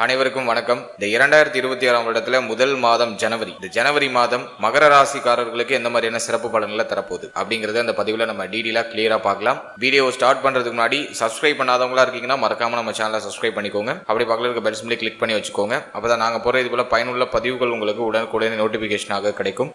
அனைவருக்கும் வணக்கம். இந்த 2026 வருடத்துல முதல் மாதம் ஜனவரி. இந்த ஜனவரி மாதம் மகர ராசிக்காரர்களுக்கு எந்த மாதிரியான சிறப்பு பலன்களை தரப்போகுது அப்படிங்கறத அந்த பதிவுல நம்ம டீடெயிலா கிளியரா பார்க்கலாம். வீடியோ ஸ்டார்ட் பண்றதுக்கு முன்னாடி சப்ஸ்கிரைப் பண்ணாதவங்களா இருக்கீங்கன்னா மறக்காம நம்ம சேனலை சப்ஸ்கிரைப் பண்ணிக்கோங்க. அப்படி பக்கத்துல இருக்க பெல் சிம்பலை கிளிக் பண்ணி வச்சுக்கோங்க. அப்பதான் நாங்க போற இது போல பயனுள்ள பதிவுகள் உங்களுக்கு உடனுக்குடனே நோட்டிபிகேஷனாக கிடைக்கும்.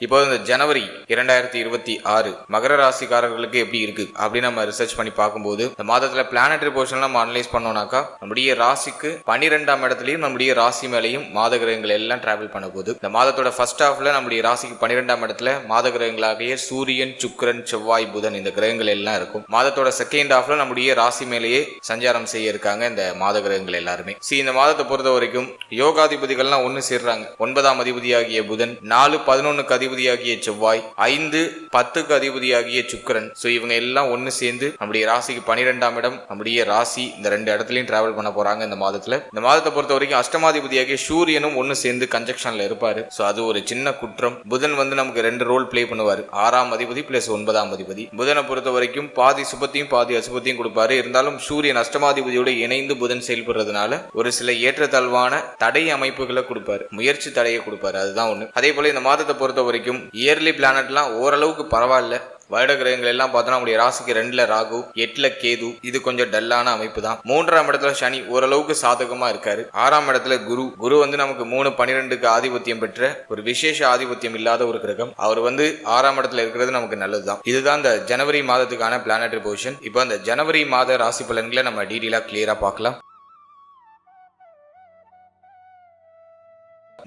இப்போ இந்த ஜனவரி 2026 மகர ராசிக்காரர்களுக்கு எப்படி இருக்கு அப்படின்னு நம்ம ரிசர்ச் பண்ணி பார்க்கும்போது இந்த மாதத்துல பிளானட்டரி பொசிஷன் நம்ம அனலைஸ் பண்ணோம்னாக்கா நம்முடைய ராசிக்கு 12ஆம் இடத்துலயும் நம்முடைய ராசி மேலையும் மாத கிரகங்கள் எல்லாம் டிராவல் பண்ண போகுது. இந்த மாதத்தோட ஃபர்ஸ்ட் ஹாஃப்ல நம்முடைய ராசிக்கு 12ஆம் இடத்துல மாத கிரகங்களாகிய சூரியன், சுக்கிரன், செவ்வாய், புதன் இந்த கிரகங்கள் எல்லாம் இருக்கும். மாதத்தோட செகண்ட் ஹாஃப்ல நம்முடைய ராசி மேலேயே சஞ்சாரம் செய்ய இருக்காங்க இந்த மாத கிரகங்கள் எல்லாருமே. இந்த மாதத்தை பொறுத்த வரைக்கும் யோகாதிபதிகள்லாம் ஒன்னு சேர்றாங்க. 9ஆம் அதிபதியாகிய புதன், 4-11 அதிபதியாகிய செவ்வாய், 5-10 அதிபதியாகிய சுக்கிரன். இவங்க எல்லாம் ஒன்னு சேர்ந்து நம்முடைய ராசிக்கு 12ஆம் இடம் நம்முடைய ராசி இந்த ரெண்டு இடத்துலயும் டிராவல் பண்ண போறாங்க இந்த மாதத்துல. இந்த மாதத்தை பொறுத்த வரைக்கும் அஷ்டமாதிபதியாகிய சூரியனும் ஒன்னு சேர்ந்து கன்ஜெக்ஷன்ல இருப்பாரு. அது ஒரு சின்ன குற்றம். புதன் நமக்கு ரெண்டு ரோல் பிளே பண்ணுவாரு. 6ஆம் அதிபதி பிளஸ் 9ஆம் அதிபதி. புதனை பொறுத்த வரைக்கும் பாதி சுபத்தையும் பாதி அசுபத்தையும் கொடுப்பாரு. இருந்தாலும் சூரியன் அஷ்டமாதிபதியோட இணைந்து புதன் செயல்படுறதுனால ஒரு சில ஏற்றத்தாழ்வான தடை அமைப்புகளை கொடுப்பாரு, முயற்சி தடையை கொடுப்பாரு. அதுதான் ஒண்ணு. அதே போல இந்த மாதத்தை பொறுத்த வரைக்கும் இயர்லி பிளானட்லாம் ஓரளவுக்கு பரவாயில்ல. வருட கிரகங்கள் எல்லாம் பார்த்தோம்னா நம்முடைய ராசிக்கு 2ல ராகு, 8ல கேது. இது கொஞ்சம் டல்லான அமைப்பு தான். 3ஆம் இடத்துல சனி ஓரளவுக்கு சாதகமா இருக்காரு. 6ஆம் இடத்துல குரு நமக்கு 3-12க்கு ஆதிபத்தியம் பெற்ற ஒரு விசேஷ ஆதிபத்தியம் இல்லாத ஒரு கிரகம். அவர் 6ஆம் இடத்துல இருக்கிறது நமக்கு நல்லதுதான். இதுதான் இந்த ஜனவரி மாதத்துக்கான பிளானட்டரி பொசிஷன். இப்போ அந்த ஜனவரி மாத ராசி பலன்களை நம்ம டீடெயிலா கிளியரா பார்க்கலாம்.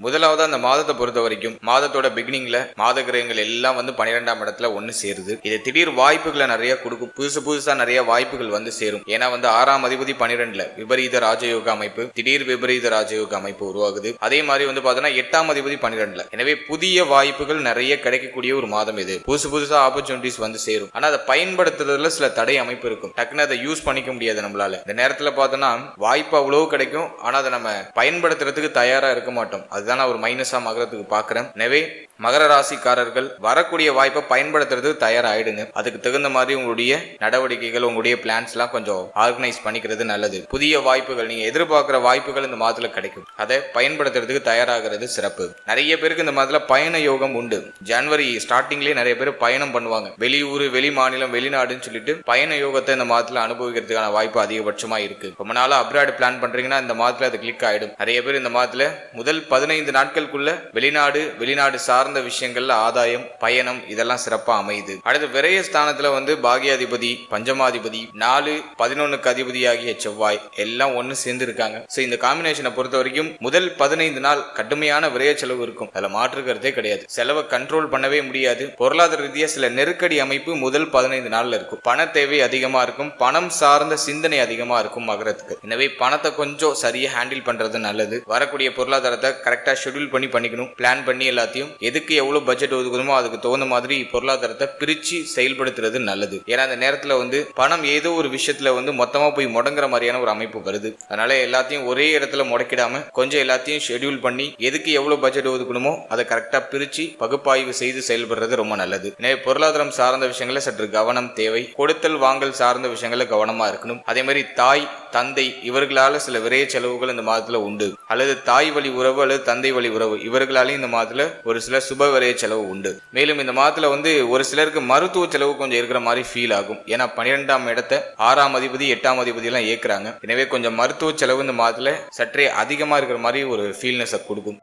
முதலாவது அந்த மாதத்தை பொறுத்த வரைக்கும் மாதத்தோட பிகினிங்ல மாத கிரகங்கள் எல்லாம் 12ஆம் இடத்துல ஒன்னு சேருது. இது திடீர் வாய்ப்புகளை நிறைய கொடுக்கும். புதுசா நிறைய வாய்ப்புகள் சேரும். ஏன்னா 6ஆம் அதிபதி 12ல விபரீத ராஜயோக அமைப்பு, திடீர் விபரீத ராஜயோக அமைப்பு உருவாகுது. அதே மாதிரி பார்த்தோன்னா 8ஆம் அதிபதி 12ல. எனவே புதிய வாய்ப்புகள் நிறைய கிடைக்கக்கூடிய ஒரு மாதம் இது. புதுசா ஆப்பர்ச்சுனிட்டிஸ் சேரும். ஆனா அதை பயன்படுத்துறதுல சில தடை அமைப்பு இருக்கும். டக்குன்னு அதை யூஸ் பண்ணிக்க முடியாது நம்மளால. இந்த நேரத்துல பார்த்தோன்னா வாய்ப்பு அவ்வளவு கிடைக்கும். ஆனா அதை நம்ம பயன்படுத்துறதுக்கு தயாரா இருக்க மாட்டோம். அதுதான் ஒரு மைனஸா மகரத்துக்கு பாக்குறேன். எனவே மகர ராசிக்காரர்கள் வரக்கூடிய வாய்ப்பை பயன்படுத்துறதுக்கு தயாராயிடுங்க. அதுக்கு தகுந்த மாதிரி உங்களுடைய நடவடிக்கைகள், உங்களுடைய பிளான்ஸ் எல்லாம் கொஞ்சம் ஆர்கனைஸ் பண்ணிக்கிறது நல்லது. புதிய வாய்ப்புகள், நீங்க எதிர்பார்க்கிற வாய்ப்புகள் இந்த மாதத்துல கிடைக்கும். அதை பயன்படுத்துறதுக்கு தயாராகிறது சிறப்பு. நிறைய பேருக்கு இந்த மாதத்துல பயண யோகம் உண்டு. ஜனவரி ஸ்டார்டிங்லேயே நிறைய பேர் பயணம் பண்ணுவாங்க. வெளியூர், வெளி மாநிலம், வெளிநாடுன்னு சொல்லிட்டு பயண யோகத்தை இந்த மாதத்துல அனுபவிக்கிறதுக்கான வாய்ப்பு அதிகபட்சமா இருக்கு. ரொம்ப நாளா அப்ராட் பிளான் பண்றீங்கன்னா இந்த மாதத்துல அது கிளிக் ஆயிடும். நிறைய பேர் இந்த மாதத்துல முதல் 15 நாட்களுக்குள்ள வெளிநாடு சார்ந்த விஷயங்கள்ல ஆதாயம், பயணம் இதெல்லாம் சிறப்பா அமையுது. அடுத்து விரய ஸ்தானத்துல பாகியாதிபதி, பஞ்சமாதிபதி, 4-11 அதிபதியாகிய செவ்வாய் எல்லாம் ஒன்னு சேர்ந்து இருக்காங்க. இந்த காம்பினேஷனை பொறுத்த வரைக்கும் முதல் 15 நாள் கடுமையான விரய செலவு இருக்கும். அதுல மாற்றுக்கிறதே கிடையாது. செலவை கண்ட்ரோல் பண்ணவே முடியாது. பொருளாதார ரீதியா சில நெருக்கடி அமைப்பு முதல் 15 நாள்ல இருக்கும். பண தேவை அதிகமா இருக்கும். பணம் சார்ந்த சிந்தனை அதிகமா இருக்கும் மகரத்துக்கு. எனவே பணத்தை கொஞ்சம் சரியா ஹேண்டில் பண்றது நல்லது. வரக்கூடிய பொருளாதாரத்தை கரெக்டா ஷெட்யூல் பண்ணிக்கணும். பிளான் பண்ணி எல்லாத்தையும் எதுக்கு எவ்வளவு பட்ஜெட் ஒதுக்கணுமோ அதுக்கு தகுந்த மாதிரி பொருளாதாரத்தை பிரிச்சு செயல்படுத்துறது நல்லது. ஏன்னா அந்த நேரத்துல பணம் ஏதோ ஒரு விஷயத்துல மொத்தமா போய் முடங்குற மாதிரியான ஒரு அமைப்பு வருது. அதனால எல்லாத்தையும் ஒரே இடத்துல முடக்கிடாம கொஞ்சம் எல்லாத்தையும் ஷெட்யூல் பண்ணி எதுக்கு எவ்வளவு பட்ஜெட் ஒதுக்கணுமோ அதை கரெக்டா பிரிச்சு பகுப்பாய்வு செய்து செயல்படுறது ரொம்ப நல்லது. எனவே பொருளாதாரம் சார்ந்த விஷயங்கள சற்று கவனம் தேவை. கொடுத்தல் வாங்கல் சார்ந்த விஷயங்கள கவனமா இருக்கணும். அதே மாதிரி தாய், தந்தை இவர்களால சில விரைய செலவுகள் இந்த மாதத்துல உண்டு. அல்லது தாய் வழி உறவு அல்லது தந்தை வழி உறவு இவர்களாலையும் இந்த மாதத்துல ஒரு சில சுப விரைய செலவு உண்டு. மேலும் இந்த மாதத்துல ஒரு சிலருக்கு மருத்துவ செலவு கொஞ்சம் இருக்கிற மாதிரி ஃபீல் ஆகும். ஏன்னா 12ஆம் இடத்தை 6ஆம் அதிபதி, 8ஆம் அதிபதி எல்லாம் ஏற்கிறாங்க. எனவே கொஞ்சம் மருத்துவ செலவு இந்த மாதத்துல சற்றே அதிகமா இருக்கிற மாதிரி ஒரு ஃபீல்னஸ் கொடுக்கும்.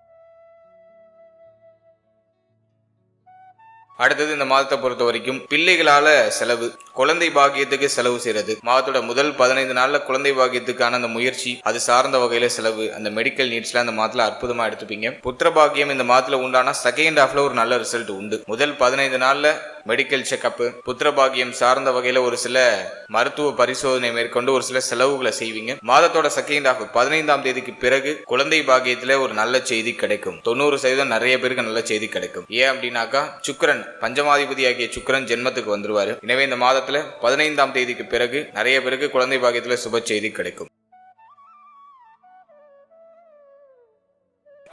அடுத்தது இந்த மாதத்தை பொறுத்த வரைக்கும் பிள்ளைகளால செலவு, குழந்தை பாக்கியத்துக்கு செலவு செய்யறது. மாதத்தோட முதல் 15 நாள்ல குழந்தை பாக்கியத்துக்கான அந்த முயற்சி, அது சார்ந்த வகையில செலவு, அந்த மெடிக்கல் நீட்ஸ்ல இந்த மாதத்துல அற்புதமா எடுத்துப்பீங்க. புத்திர பாக்கியம் இந்த மாதத்துல உண்டான செகண்ட் ஹாஃப்ல ஒரு நல்ல ரிசல்ட் உண்டு. முதல் 15 நாள்ல மெடிக்கல் செக்அப், புத்திர பாக்கியம் சார்ந்த வகையில ஒரு சில மருத்துவ பரிசோதனை மேற்கொண்டு ஒரு சில செலவுகளை செய்வீங்க. மாதத்தோட செகண்ட் ஹாஃப் 15ஆம் தேதிக்கு பிறகு குழந்தை பாக்கியத்துல ஒரு நல்ல செய்தி கிடைக்கும். 90% நிறைய பேருக்கு நல்ல செய்தி கிடைக்கும். ஏன் அப்படின்னாக்கா சுக்கிரன், பஞ்சமாதிபதியாகிய சுக்கிரன் ஜென்மத்துக்கு வந்துருவாரு. எனவே இந்த மாதத்துல 15ஆம் தேதிக்கு பிறகு நிறைய பேருக்கு குழந்தை பாக்கியத்துல சுப செய்தி கிடைக்கும்.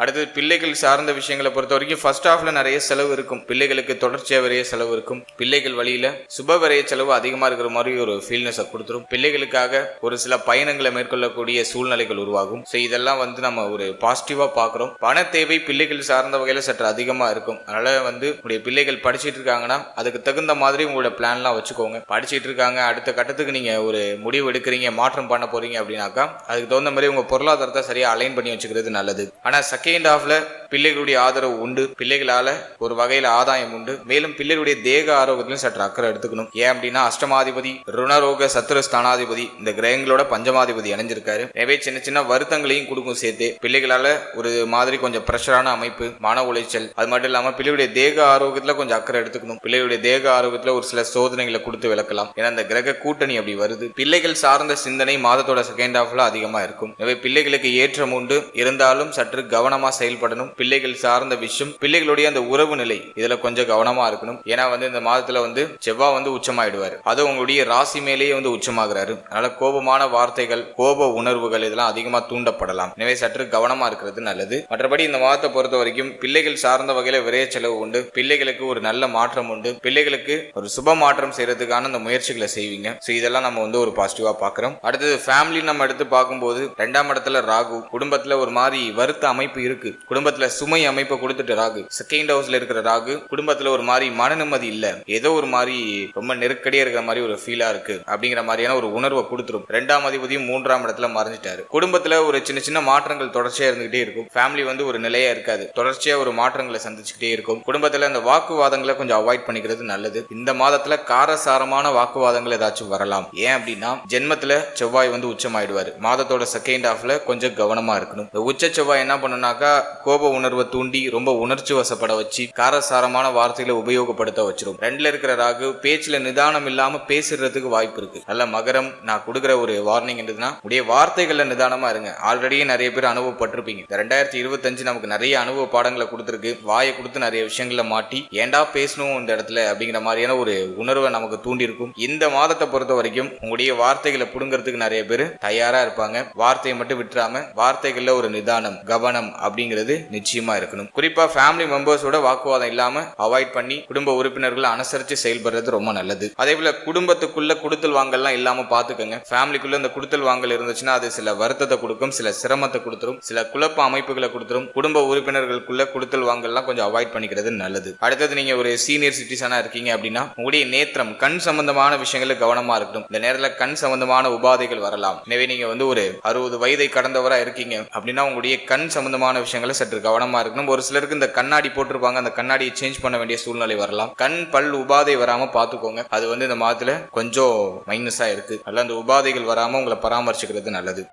அடுத்தது பிள்ளைகள் சார்ந்த விஷயங்களை பொறுத்த வரைக்கும் ஃபர்ஸ்ட் ஹாஃப்ல நிறைய செலவு இருக்கும். பிள்ளைகளுக்கு தொடர்ச்சியாக விரைய செலவு இருக்கும். பிள்ளைகள் வழியில சுப விரைய செலவு அதிகமா இருக்கிற மாதிரி ஒரு ஃபீல்னஸை கொடுத்துரும். பிள்ளைகளுக்காக ஒரு சில பயணங்களை மேற்கொள்ளக்கூடிய சூழ்நிலைகள் உருவாகும். ஸோ இதெல்லாம் வந்து நம்ம ஒரு பாசிட்டிவா பார்க்குறோம். பண தேவை பிள்ளைகள் சார்ந்த வகையில சற்று அதிகமா இருக்கும். அதனால வந்து உங்களுடைய பிள்ளைகள் படிச்சுட்டு இருக்காங்கன்னா அதுக்கு தகுந்த மாதிரி உங்களோட பிளான்லாம் வச்சுக்கோங்க. படிச்சுட்டு இருக்காங்க, அடுத்த கட்டத்துக்கு நீங்க ஒரு முடிவு எடுக்கிறீங்க, மாற்றம் பண்ண போறீங்க அப்படின்னாக்கா அதுக்கு தகுந்த மாதிரி உங்க பொருளாதாரத்தை சரியா அலைன் பண்ணி வச்சுக்கிறது நல்லது. ஆனா செகண்ட் ஹாஃப்ல பிள்ளைகளுடைய ஆதரவு உண்டு, பிள்ளைகளால ஒரு வகையில ஆதாயம் உண்டு. மேலும் பிள்ளைகளுடைய தேக ஆரோக்கியத்திலும் சற்று அக்கறை எடுத்துக்கணும். ஏன் அப்படின்னா அஷ்டமாதிபதி ருணரோக சத்துரு ஸ்தானாதிபதி இந்த கிரகங்களோட பஞ்சமாதிபதி இணைஞ்சிருக்காரு. எனவே சின்ன சின்ன வருத்தங்களையும் கொடுக்கும் சேர்த்து பிள்ளைகளால ஒரு மாதிரி கொஞ்சம் பிரஷரான அமைப்பு, மன உளைச்சல், அது மட்டும் இல்லாம பிள்ளையுடைய தேக ஆரோக்கியத்துல கொஞ்சம் அக்கறை எடுத்துக்கணும். பிள்ளையுடைய தேக ஆரோக்கியத்துல ஒரு சில சோதனைகளை கொடுத்து விளக்கலாம். ஏன்னா அந்த கிரக கூட்டணி அப்படி வருது. பிள்ளைகள் சார்ந்த சிந்தனை மாதத்தோட செகண்ட் ஹாஃப்ல அதிகமா இருக்கும். எனவே பிள்ளைகளுக்கு ஏற்றம் உண்டு, இருந்தாலும் சற்று கவனமா செயல்படணும். பிள்ளைகள் சார்ந்த விஷயம், பிள்ளைகளுடைய அந்த உறவு நிலை இதுல கொஞ்சம் கவனமா இருக்கணும். ஏன்னா வந்து இந்த மாதத்துல வந்து செவ்வாய் வந்து உச்சமாயிடுவாரு. அது உங்களுடைய ராசி மேலேயே வந்து உச்சமாகிறாரு. அதனால கோபமான வார்த்தைகள், கோப உணர்வுகள் இதெல்லாம் அதிகமா தூண்டப்படலாம். எனவே சற்று கவனமா இருக்கிறது நல்லது. மற்றபடி இந்த மாதத்தை பொறுத்த வரைக்கும் பிள்ளைகள் சார்ந்த வகையில விரைய செலவு உண்டு. பிள்ளைகளுக்கு ஒரு நல்ல மாற்றம் உண்டு. பிள்ளைகளுக்கு ஒரு சுப மாற்றம் செய்யறதுக்கான அந்த முயற்சிகளை செய்வீங்க. சோ இதெல்லாம் நம்ம வந்து ஒரு பாசிட்டிவா பாக்குறோம். அடுத்தது ஃபேமிலி நம்ம எடுத்து பார்க்கும்போது 2ஆம் இடத்துல ராகு, குடும்பத்துல ஒரு மாதிரி வருத்த அமைப்பு இருக்கு. குடும்பத்துல சுமை அமைப்பை கொடுத்துட்டு ராகு, செகண்ட் ஹவுஸ்ல இருக்கிற ராகு குடும்பத்துல ஒரு மாதிரி மன நிம்மதி இல்ல, ஏதோ ஒரு மாதிரி ரொம்ப நெருக்கடியா இருக்கிற மாதிரி ஒரு ஃபீலா இருக்கு அப்படிங்கிற மாதிரியான ஒரு உணர்வை கொடுத்துரும். 2ஆம் அதிபதியும் 3ஆம் இடத்துல மறைஞ்சிட்டாரு. குடும்பத்துல ஒரு சின்ன சின்ன மாற்றங்கள் தொடர்ச்சியா இருந்துகிட்டே இருக்கும். ஃபேமிலி வந்து ஒரு நிலையா இருக்காது, தொடர்ச்சியா ஒரு மாற்றங்களை சந்திச்சுக்கிட்டே இருக்கும். குடும்பத்துல அந்த வாக்குவாதங்களை கொஞ்சம் அவாய்ட் பண்ணிக்கிறது நல்லது. இந்த மாதத்துல காரசாரமான வாக்குவாதங்கள் ஏதாச்சும் வரலாம். ஏன் அப்படின்னா ஜென்மத்துல செவ்வாய் வந்து உச்சமாயிடுவாரு. மாதத்தோட செகண்ட் ஹாஃப்ல கொஞ்சம் கவனமா இருக்கணும். இந்த உச்ச செவ்வாய் என்ன பண்ணுனாக்கா கோப உணர்வை தூண்டி ரொம்ப உணர்ச்சி வசப்பட வச்சு காரசாரமான வார்த்தைகளை உபயோகப்படுத்த வச்சிரும். 2ல இருக்கிற ராகு பேச்சுல நிதானம் இல்லாம பேசுறதுக்கு வாய்ப்பு இருக்கு. நல்ல மகரம், நான் கொடுக்குற ஒரு வார்னிங் என்னதுன்னா உடைய வார்த்தைகள்ல நிதானமா இருங்க. ஆல்ரெடியே நிறைய பேர் அனுபவப்பட்டிருப்பீங்க. 2025 நமக்கு நிறைய அனுபவ பாடங்களை கொடுத்துருக்கு. வாயை கொடுத்து நிறைய விஷயங்களை மாட்டி ஏண்டா பேசணும் இந்த இடத்துல அப்படிங்கிற மாதிரியான ஒரு உணர்வை நமக்கு தூண்டி இருக்கும். இந்த மாதத்தை பொறுத்த வரைக்கும் உங்களுடைய வார்த்தைகளை புடுங்கிறதுக்கு நிறைய பேர் தயாரா இருப்பாங்க. வார்த்தையை மட்டும் விட்டுறாம வார்த்தைகள்ல ஒரு நிதானம், கவனம் அப்படிங்கிறது நிச்சயமா இருக்கணும். குறிப்பா ஃபேமிலி மெம்பர்ஸோட வாக்குவாதம் இல்லாம அவாய்ட் பண்ணி குடும்ப உறுப்பினர்களை அனுசரிச்சு செயல்படுறது ரொம்ப நல்லது. அதே போல குடும்பத்துக்குள்ள குடுத்தல் வாங்கல்லாம் இல்லாம பாத்துக்கோங்க. ஃபேமிலிக்குள்ள இந்த குடுத்தல் வாங்கல் இருந்துச்சுன்னா அது சில வருத்தத்தை கொடுக்கும், சில சிரமத்தை கொடுத்துரும், சில குழப்ப அமைப்புகளை கொடுத்துரும். குடும்ப உறுப்பினர்களுக்குள்ள குடுத்தல் வாங்கல்லாம் கொஞ்சம் அவாய்ட் பண்ணிக்கிறது நல்லது. அடுத்தது நீங்க ஒரு சீனியர் சிட்டிசனா இருக்கீங்க அப்படின்னா உங்களுடைய நேத்திரம், கண் சம்பந்தமான விஷயங்களை கவனமா இருக்கணும். இந்த நேரத்தில் கண் சம்பந்தமான உபாதைகள் வரலாம். எனவே நீங்க வந்து ஒரு 60 வயதை கடந்தவரா இருக்கீங்க அப்படின்னா உங்களுடைய கண் சம்பந்தமான விஷயங்களை சற்று கவனமா இருக்கணும். ஒரு சிலருக்கு இந்த கண்ணாடி போட்டிருப்பாங்க, அந்த கண்ணாடியை சேஞ்ச் பண்ண வேண்டிய சூழ்நிலை வரலாம். கண் பல் உபாதை வராம பாத்துக்கோங்க. அது வந்து இந்த மாதத்துல கொஞ்சம் மைனஸா இருக்கு. அல்ல அந்த உபாதைகள் வராம உங்களை பராமரிச்சுக்கிறது நல்லது.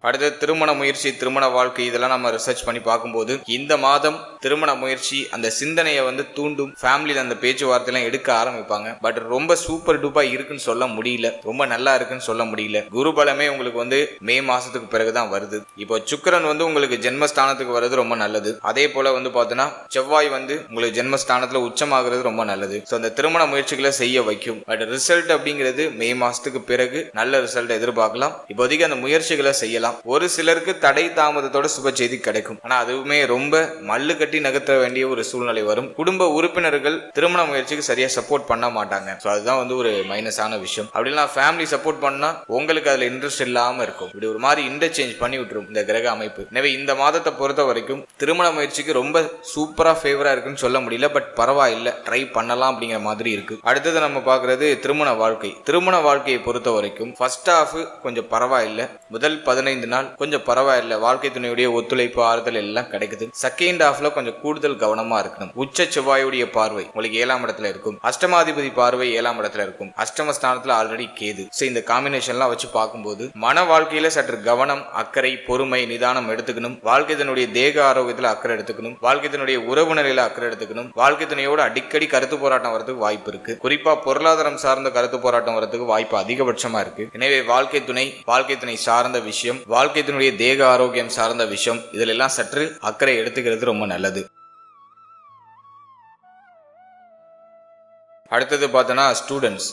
அடுத்து திருமண முயற்சி, திருமண வாழ்க்கை இதெல்லாம் நம்ம ரிசர்ச் பண்ணி பார்க்கும்போது இந்த மாதம் திருமண முயற்சி அந்த சிந்தனையை வந்து தூண்டும். ஃபேமிலியில் அந்த பேச்சுவார்த்தையெல்லாம் எடுக்க ஆரம்பிப்பாங்க. பட் ரொம்ப சூப்பர் டூப்பா இருக்குன்னு சொல்ல முடியல, ரொம்ப நல்லா இருக்குன்னு சொல்ல முடியல. குருபலமே உங்களுக்கு வந்து மே மாசத்துக்கு பிறகுதான் வருது. இப்போ சுக்கிரன் வந்து உங்களுக்கு ஜென்மஸ்தானத்துக்கு வர்றது ரொம்ப நல்லது. அதே போல வந்து பார்த்தோன்னா செவ்வாய் வந்து உங்களுக்கு ஜென்மஸ்தானத்துல உச்சமாகிறது ரொம்ப நல்லது. ஸோ அந்த திருமண முயற்சிகளை செய்ய வைக்கும். பட் ரிசல்ட் அப்படிங்கிறது மே மாசத்துக்கு பிறகு நல்ல ரிசல்ட் எதிர்பார்க்கலாம். இப்போதைக்கு அந்த முயற்சிகளை செய்யலாம். ஒரு சிலருக்கு தடை தாமதத்தோட சுப செய்தி கிடைக்கும். ஆனா அதுவுமே ரொம்ப மல்லு கட்டி நகர்த்த வேண்டிய ஒரு சூழ்நிலை வரும். குடும்ப உறுப்பினர்கள் திருமண முயற்சிக்கு சரியா சப்போர்ட் பண்ண மாட்டாங்க. ஸோ அதுதான் வந்து ஒரு மைனஸான விஷயம். அப்படின்னா ஃபேமிலி சப்போர்ட் பண்ணா உங்களுக்கு அதுல இன்ட்ரெஸ்ட் இல்லாம இருக்கும். இப்படி ஒரு மாதிரி இன்டர்சேஞ்ச் பண்ணி விட்டுரும் இந்த கிரக அமைப்பு. எனவே இந்த மாதத்தை பொறுத்த வரைக்கும் திருமண முயற்சிக்கு ரொம்ப சூப்பரா ஃபேவரா இருக்குன்னு சொல்ல முடியல. பட் பரவாயில்ல, ட்ரை பண்ணலாம் அப்படிங்கிற மாதிரி இருக்கு. அடுத்தது நம்ம பாக்குறது திருமண வாழ்க்கை. திருமண வாழ்க்கையை பொறுத்த வரைக்கும் ஃபர்ஸ்ட் ஹாஃப் கொஞ்சம் பரவாயில்ல, முதல் 15 நாள் கொஞ்சம் பரவாயில்ல, வாழ்க்கை துணையுடைய ஒத்துழைப்பு ஆறுதல் எல்லாம் கிடைக்குது. செகண்ட் ஹாஃப்ல கொஞ்சம் கூடுதல் கவனமா இருக்கணும். உச்ச செவ்வாயுடைய பார்வை உங்களுக்கு 7ஆம் இடத்துல இருக்கும். அஷ்டமாதிபதி பார்வை 7ஆம் இடத்துல இருக்கும். அஷ்டமஸ்தானத்துல ஆல்ரெடி கேது. இந்த காம்பினேஷன்லாம் வச்சு பார்க்கும்போது மன வாழ்க்கையில சற்று கவனம், அக்கறை, பொறுமை, நிதானம் எடுத்துக்கணும். வாழ்க்கை தன்னுடைய தேக ஆரோக்கியத்துல அக்கறை எடுத்துக்கணும். வாழ்க்கை தன்னுடைய உறவு நிலையில அக்கறை எடுத்துக்கணும். வாழ்க்கை துணையோட அடிக்கடி கருத்து போராட்டம் வரதுக்கு வாய்ப்பு இருக்கு. குறிப்பா பொருளாதாரம் சார்ந்த கருத்து போராட்டம் வரதுக்கு வாய்ப்பு அதிகபட்சமா இருக்கு. எனவே வாழ்க்கை துணை சார்ந்த விஷயம், வாழ்க்கையினுடைய தேக ஆரோக்கியம் சார்ந்த விஷயம், இதில் எல்லாம் சற்று அக்கறை எடுத்துக்கிறது ரொம்ப நல்லது. அடுத்தது பார்த்தோன்னா ஸ்டூடெண்ட்ஸ்,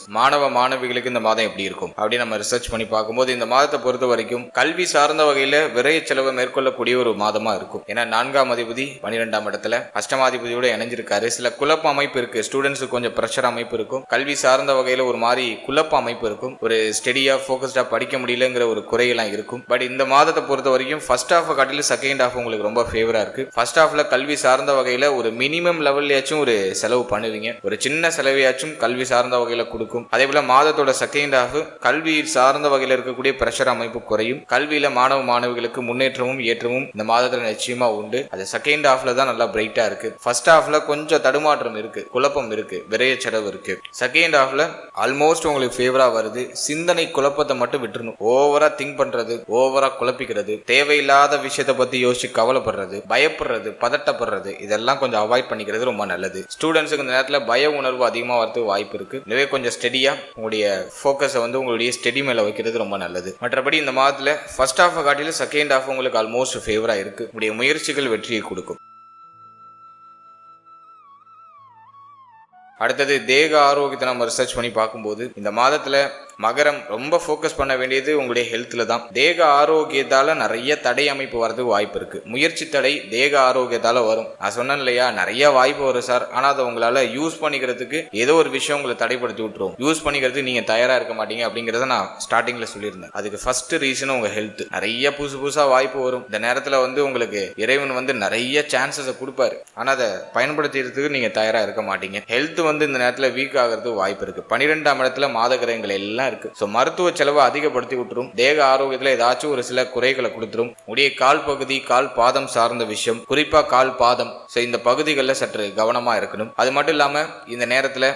மாணவிகளுக்கு இந்த மாதம் எப்படி இருக்கும் அப்படின்னு நம்ம ரிசர்ச் பண்ணி பார்க்கும்போது இந்த மாதத்தை பொறுத்த வரைக்கும் கல்வி சார்ந்த வகையில விரைய செலவை மேற்கொள்ளக்கூடிய ஒரு மாதமா இருக்கும். ஏன்னா 4ஆம் அதிபதி 12ஆம் இடத்துல அஷ்டமாதிபதியோட இணைஞ்சிருக்காரு. சில குழப்ப அமைப்பு இருக்கு, ஸ்டூடெண்ட்ஸுக்கு கொஞ்சம் பிரஷர் அமைப்பு இருக்கும், கல்வி சார்ந்த வகையில ஒரு மாதிரி குழப்ப அமைப்பு இருக்கும், ஒரு ஸ்டெடியா ஃபோக்கஸ்டா படிக்க முடியலங்கிற ஒரு குறையெல்லாம் இருக்கும். பட் இந்த மாதத்தை பொறுத்த வரைக்கும் ஃபர்ஸ்ட் ஹாஃப் காட்டிலும் செகண்ட் ஹாஃப் உங்களுக்கு ரொம்ப ஃபேவரா இருக்கு. ஃபர்ஸ்ட் ஹாஃப்ல கல்வி சார்ந்த வகையில ஒரு மினிமம் லெவல்லையாச்சும் ஒரு செலவு பண்ணுவீங்க, ஒரு சின்ன செலவையாச்சும் கல்வி சார்ந்த வகையில கொடுக்கும். அதே போல மாதத்தோட செகண்ட் ஹாஃப் கல்வி சார்ந்த வகையில இருக்கக்கூடிய பிரஷர் அமைப்பு குறையும். கல்வியில மாணவிகளுக்கு முன்னேற்றமும் ஏற்றமும் இந்த மாதத்துல நிச்சயமா உண்டு. அது செகண்ட் ஹாஃப்ல தான் நல்லா பிரைட்டா இருக்கு. ஃபர்ஸ்ட் ஹாஃப்ல கொஞ்சம் தடுமாற்றம் இருக்கு, குழப்பம் இருக்கு, விரைய செலவு இருக்கு. செகண்ட் ஹாஃப்ல ஆல்மோஸ்ட் உங்களுக்கு ஃபேவரா வருது. சிந்தனை குழப்பத்தை மட்டும் விட்டுறணும். ஓவரா திங்க் பண்றது, ஓவரா குழப்பிக்கிறது, தேவையில்லாத விஷயத்தை பத்தி யோசிச்சு கவலைப்படுறது, பயப்படுறது, பதட்டப்படுறது, இதெல்லாம் கொஞ்சம் அவாய்ட் பண்ணிக்கிறது ரொம்ப நல்லது. ஸ்டூடெண்ட்ஸுக்கு இந்த நேரத்தில் பய உணர்வு அதிகமாக வரதுக்கு வாய்ப்பு இருக்கு. எனவே கொஞ்சம் ஸ்டெடியா உங்களுடைய ஃபோக்கஸை வந்து உங்களுடைய ஸ்டெடி மேல வைக்கிறது ரொம்ப நல்லது. மற்றபடி இந்த மாதத்துல ஃபர்ஸ்ட் ஹாஃப் காட்டிலும் செகண்ட் ஹாஃப் உங்களுக்கு ஆல்மோஸ்ட் ஃபேவரா இருக்கு. உங்களுடைய முயற்சிகள் வெற்றியை கொடுக்கும். அடுத்தது தேக ஆரோக்கியத்தை நம்ம ரிசர்ச் பண்ணி பார்க்கும்போது இந்த மாதத்துல மகரம் ரொம்ப ஃபோக்கஸ் பண்ண வேண்டியது உங்களுடைய ஹெல்த்ல தான். தேக ஆரோக்கியத்தால நிறைய தடை அமைப்பு வரதுக்கு வாய்ப்பு இருக்கு. முயற்சி தடை தேக ஆரோக்கியத்தால வரும். நான் சொன்னேன் இல்லையா, நிறைய வாய்ப்பு வரும் சார், ஆனா அதை உங்களால யூஸ் பண்ணிக்கிறதுக்கு ஏதோ ஒரு விஷயம் உங்களை தடைப்படுத்தி விட்டுரும். யூஸ் பண்ணிக்கிறதுக்கு நீங்க தயாரா இருக்க மாட்டீங்க அப்படிங்கறத நான் ஸ்டார்டிங்ல சொல்லியிருந்தேன். அதுக்கு ஃபர்ஸ்ட் ரீசன் உங்க ஹெல்த். நிறைய புதுசா வாய்ப்பு வரும். இந்த நேரத்துல வந்து உங்களுக்கு இறைவன் வந்து நிறைய சான்சஸை கொடுப்பாரு, ஆனா அதை பயன்படுத்துறதுக்கு நீங்க தயாரா இருக்க மாட்டீங்க. ஹெல்த் வந்து இந்த நேரத்துல வீக் ஆகிறதுக்கு வாய்ப்பு இருக்கு. 12ஆம் இடத்துல மாத கிரகங்கள் எல்லாம் இருக்கு. சோ மருத்துவ செலவை அதிகப்படுத்தி விட்டுரும். தேக ஆரோக்கியத்துல ஏதாச்சும் ஒரு சில குறைகளை கொடுத்துரும். உடைய கால் பகுதி, கால் பாதம் சார்ந்த விஷயம், குறிப்பா கால் பாதம், இந்த பகுதிகளில் சற்று கவனமா இருக்கணும். அது மட்டும் இல்லாம இந்த நேரத்துல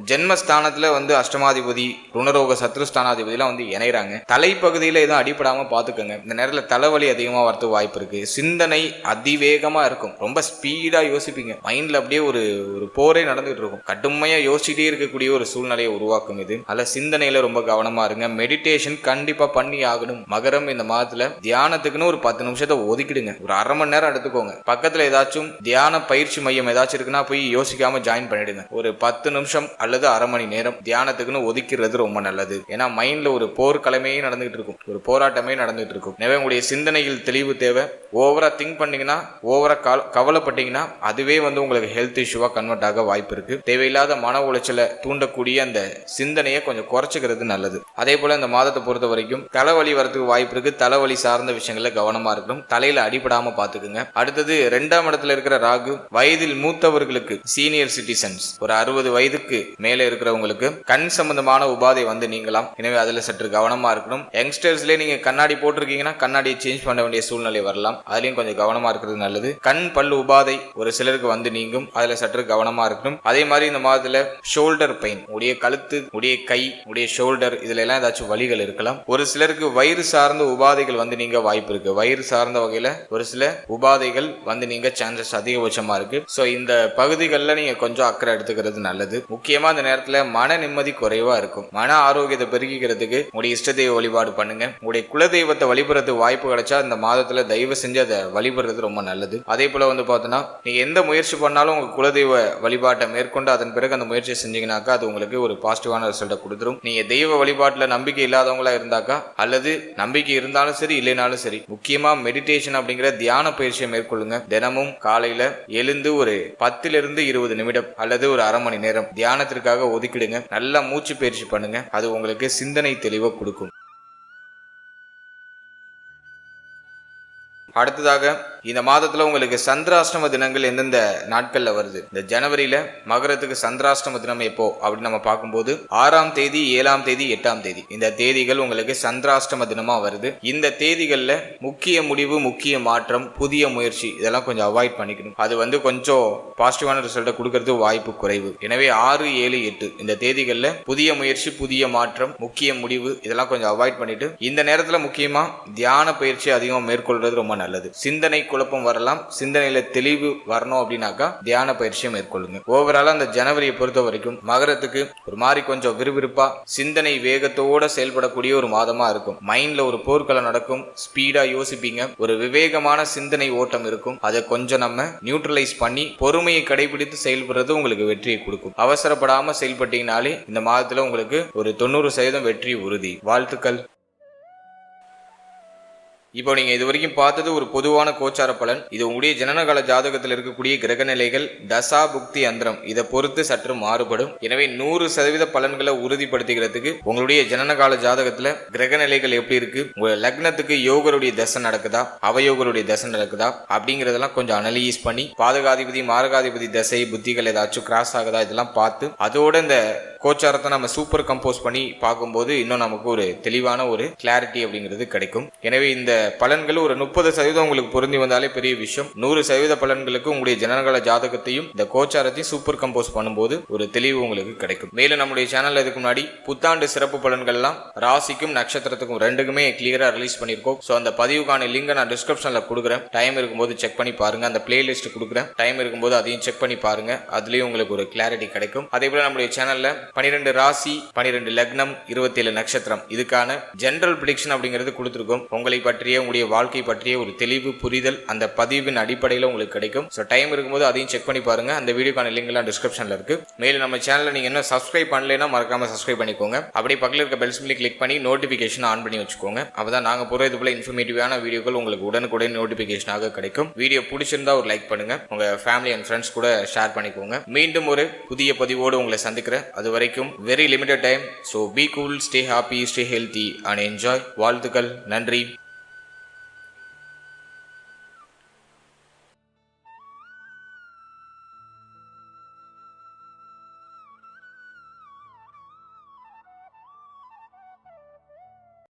ஜென்மஸ்தானத்துல வந்து அஷ்டமாதிபதி, ருணரோக சத்ருஸ்தானாதிபதிலாம் வந்து இணைறாங்க. தலைப்பகுதியில எதுவும் அடிப்படாம பாத்துக்கோங்க. இந்த நேரத்துல தலைவலி அதிகமா வரதுக்கு வாய்ப்பு இருக்கு. சிந்தனை அதிவேகமா இருக்கும். ரொம்ப ஸ்பீடா யோசிப்பீங்க. மைண்ட்ல அப்படியே ஒரு போரே நடந்துட்டு இருக்கும். கடுமையா யோசிச்சுட்டே இருக்கக்கூடிய ஒரு சூழ்நிலையை உருவாக்கும் இது. அதுல சிந்தனையில ரொம்ப கவனமா இருங்க. மெடிடேஷன் கண்டிப்பா பண்ணி ஆகணும். மகரம் இந்த மாதத்துல தியானத்துக்குன்னு ஒரு 10 நிமிஷத்தை ஒதுக்கிடுங்க. ஒரு அரை மணி நேரம் எடுத்துக்கோங்க. பக்கத்துல ஏதாச்சும் தியான பயிற்சி மையம் ஏதாச்சும் இருக்குன்னா போய் யோசிக்காம ஜாயின் பண்ணிடுங்க. ஒரு 10 நிமிஷம் அல்லது அரை மணி நேரம் தியானத்துக்குன்னு ஒதுக்கிறது ரொம்ப நல்லது. ஏன்னா மைண்ட்ல ஒரு போர்க்களமே நடந்துகிட்டு இருக்கும், ஒரு போராட்டமே நடந்துகிட்டு இருக்கும். எனவே உங்களுடைய சிந்தனையில் தெளிவு தேவை. ஓவரா திங்க் பண்ணீங்கன்னா, ஓவரா கவலைப்பட்டீங்கன்னா அதுவே வந்து உங்களுக்கு ஹெல்த் இஷ்யூவா கன்வெர்ட் ஆக வாய்ப்பு இருக்கு. தேவையில்லாத மன உளைச்சலை தூண்டக்கூடிய அந்த சிந்தனையை கொஞ்சம் குறைச்சிக்கிறது நல்லது. அதே போல இந்த மாதத்தை பொறுத்த வரைக்கும் தலைவலி வரதுக்கு வாய்ப்பு இருக்கு. தலைவலி சார்ந்த விஷயங்கள்ல கவனமா இருக்கணும். தலையில அடிபடாம பாத்துக்குங்க. அடுத்தது 2ஆம் இடத்துல இருக்கிற ராகு வயதில் மூத்தவர்களுக்கு, சீனியர் சிட்டிசன்ஸ், ஒரு 60 வயதுக்கு மேலே இருக்கிறவங்களுக்கு கண் சம்பந்தமான உபாதை வந்து நீங்களாம். எனவே அதுல சற்று கவனமா இருக்கணும். யங்ஸ்டர்ஸ்ல நீங்க கண்ணாடி போட்டிருக்கீங்கன்னா கண்ணாடியை சேஞ்ச் பண்ண வேண்டிய சூழ்நிலை வரலாம். அதுலயும் கொஞ்சம் கவனமா இருக்கிறது நல்லது. கண் பல்லு உபாதை ஒரு சிலருக்கு வந்து நீங்கும். அதுல சற்று கவனமா இருக்கணும். அதே மாதிரி இந்த மாதத்துல ஷோல்டர் பெயின், உடைய கழுத்து, உடைய கை, உடைய ஷோல்டர், இதுல எல்லாம் ஏதாச்சும் வலிகள் இருக்கலாம். ஒரு சிலருக்கு வயிறு சார்ந்த உபாதைகள் வந்து நீங்க வாய்ப்பு இருக்கு. வயிறு சார்ந்த வகையில ஒரு சில உபாதைகள் வந்து நீங்க சான்சஸ் அதிகபட்சமா இருக்கு. சோ இந்த பகுதிகளில் நீங்க கொஞ்சம் அக்கறை எடுத்துக்கிறது நல்லது. முக்கியமா இந்த நேரத்துல மன நிம்மதி குறைவா இருக்கும். மன ஆரோக்கியத்தை பெருக்கிக்கிறதுக்கு உங்களுடைய இஷ்ட தெய்வ வழிபாடு பண்ணுங்க. உங்களுடைய குலதெய்வத்தை வழிபடுறதுக்கு வாய்ப்பு கிடைச்சா இந்த மாதத்துல தயவு செஞ்சு அதை வழிபடுறது ரொம்ப நல்லது. அதே போல வந்து பார்த்தோன்னா நீங்க எந்த முயற்சி பண்ணாலும் உங்க குலதெய்வ வழிபாட்டை மேற்கொண்டு அதன் பிறகு அந்த முயற்சியை செஞ்சீங்கன்னாக்கா அது உங்களுக்கு ஒரு பாசிட்டிவான ரிசல்ட்டை கொடுத்துரும். நீங்க தெய்வ வழிபாட்டுல நம்பிக்கை இல்லாதவங்களா இருந்தாக்கா, அல்லது நம்பிக்கை இருந்தாலும் சரி இல்லைனாலும் சரி, முக்கியமா மெடிடேஷன் அப்படிங்கிற தியான பயிற்சியை மேற்கொள்ளுங்க. தினமும் காலையில எழுந்து ஒரு 10 to 20 நிமிடம் அல்லது ஒரு அரை மணி நேரம் தியானத்திற்காக ஒதுக்கிடுங்க. நல்லா மூச்சு பயிற்சி பண்ணுங்க. அது உங்களுக்கு சிந்தனை தெளிவை கொடுக்கும். அடுத்ததாக இந்த மாதத்துல உங்களுக்கு சந்திராஷ்டம தினங்கள் எந்தெந்த நாட்கள்ல வருது. இந்த ஜனவரியில மகரத்துக்கு சந்திராஷ்டம தினம் எப்போ அப்படின்னு நம்ம பார்க்கும்போது 6ஆம் தேதி, 7ஆம் தேதி, 8ஆம் தேதி இந்த தேதிகள் உங்களுக்கு சந்திராஷ்டம தினமா வருது. இந்த தேதிகள்ல முக்கிய முடிவு, முக்கிய மாற்றம், புதிய முயற்சி இதெல்லாம் கொஞ்சம் அவாய்ட் பண்ணிக்கணும். அது வந்து கொஞ்சம் பாசிட்டிவான ரிசல்ட்டை கொடுக்கறது வாய்ப்பு குறைவு. எனவே 6, 7, 8 இந்த தேதிகள்ல புதிய முயற்சி, புதிய மாற்றம், முக்கிய முடிவு இதெல்லாம் கொஞ்சம் அவாய்ட் பண்ணிட்டு இந்த நேரத்துல முக்கியமா தியான பயிற்சி அதிகமா மேற்கொள்றது ரொம்ப நல்லது. சிந்தனை குழப்பம் வரலாம். சிந்தனையில தெளிவு வரணும் அப்படின்னாக்கா தியான பயிற்சியை மேற்கொள்ளுங்க. ஓவராலா அந்த ஜனவரியை பொறுத்த வரைக்கும் மகரத்துக்கு ஒரு மாதிரி கொஞ்சம் விறுவிறுப்பா சிந்தனை வேகத்தோட செயல்படக்கூடிய ஒரு மாதமா இருக்கும். மைண்ட்ல ஒரு போர்க்களம் நடக்கும், ஸ்பீடா யோசிப்பீங்க, ஒரு விவேகமான சிந்தனை ஓட்டம் இருக்கும். அதை கொஞ்சம் நம்ம நியூட்ரலைஸ் பண்ணி பொறுமையை கடைபிடித்து செயல்படுறது உங்களுக்கு வெற்றியை கொடுக்கும். அவசரப்படாம செயல்பட்டீங்கனாலே இந்த மாதத்துல உங்களுக்கு ஒரு 90% வெற்றி உறுதி. வாழ்த்துக்கள். இப்போ நீங்க இது வரைக்கும் பார்த்தது ஒரு பொதுவான கோச்சார பலன். இது உங்களுடைய ஜனனகால ஜாதகத்தில் இருக்கக்கூடிய கிரக நிலைகள், தசா புக்தி அந்தரம் இதை பொறுத்து சற்று மாறுபடும். எனவே 100% பலன்களை உறுதிப்படுத்திக்கிறதுக்கு உங்களுடைய ஜனனகால ஜாதகத்துல கிரக நிலைகள் எப்படி இருக்கு, உங்க லக்னத்துக்கு யோகருடைய தசை நடக்குதா, அவயோகருடைய தசை நடக்குதா அப்படிங்கறதெல்லாம் கொஞ்சம் அனலைஸ் பண்ணி, பாதகாதிபதி மாரகாதிபதி தசை புத்திகள் ஏதாச்சும் கிராஸ் ஆகுதா இதெல்லாம் பார்த்து அதோட இந்த கோச்சாரத்தை நம்ம சூப்பர் கம்போஸ் பண்ணி பார்க்கும்போது இன்னும் நமக்கு ஒரு தெளிவான ஒரு கிளாரிட்டி அப்படிங்கிறது கிடைக்கும். எனவே இந்த பலன்கள் ஒரு 30% உங்களுக்கு பொருந்தி வந்தாலே பெரிய விஷயம். 100% பலன்களுக்கு உங்களுடைய ஜனனகால ஜாதகத்தையும் இந்த கோச்சாரத்தையும் சூப்பர் கம்போஸ் பண்ணும்போது ஒரு தெளிவு உங்களுக்கு கிடைக்கும். மேலும் நம்முடைய சேனல்ல இதுக்கு முன்னாடி புத்தாண்டு சிறப்பு பலன்கள்லாம் ராசிக்கும் நட்சத்திரத்துக்கும் ரெண்டுக்குமே கிளியரா ரிலீஸ் பண்ணியிருக்கோம். ஸோ அந்த பதிவுக்கான லிங்கை நான் டிஸ்கிரிப்ஷன்ல கொடுக்குறேன். டைம் இருக்கும்போது செக் பண்ணி பாருங்க. அந்த பிளேலிஸ்ட் கொடுக்குறேன், டைம் இருக்கும்போது அதையும் செக் பண்ணி பாருங்க. அதுலயும் உங்களுக்கு ஒரு கிளாரிட்டி கிடைக்கும். அதே போல நம்முடைய சேனல்ல 12 ராசி, 12 லக்னம், 27 நட்சத்திரம் இதுக்கான ஜெனரல் ப்ரெடிக்ஷன் அப்படிங்கிறது கொடுத்துருக்கோம். உங்களை பற்றிய, உங்களுடைய வாழ்க்கை பற்றிய ஒரு தெளிவு புரிதல் அந்த பதிவின் அடிப்படையில் உங்களுக்கு கிடைக்கும். ஸோ டைம் இருக்கும்போது அதையும் செக் பண்ணி பாருங்க. அந்த வீடியோக்கான லிங்க் எல்லாம் டிஸ்கிரிப்ஷன்ல இருக்கு. மேலும் நம்ம சேனலை நீங்க என்ன சப்ஸ்கிரைப் பண்ணலைன்னா மறக்காம சப்ஸ்கிரைப் பண்ணிக்கோங்க. அப்படியே பக்கத்தில் இருக்க பெல் சிம்பிளை கிளிக் பண்ணி நோட்டிபிகேஷன் ஆன் பண்ணி வச்சுக்கோங்க. அப்பதான் நாங்க போற இது போல இன்ஃபர்மேட்டிவான வீடியோக்கள் உங்களுக்கு உடனுக்குடன் நோட்டிபிகேஷனாக கிடைக்கும். வீடியோ பிடிச்சிருந்தா ஒரு லைக் பண்ணுங்க, உங்க ஃபேமிலி அண்ட் ஃப்ரெண்ட்ஸ் கூட ஷேர் பண்ணிக்கோங்க. மீண்டும் ஒரு புதிய பதிவோடு உங்களை சந்திக்கிறேன். அது வரைக்கும் very limited time, so be cool, stay happy, stay healthy and enjoy. வாழ்த்துக்கள். நன்றி.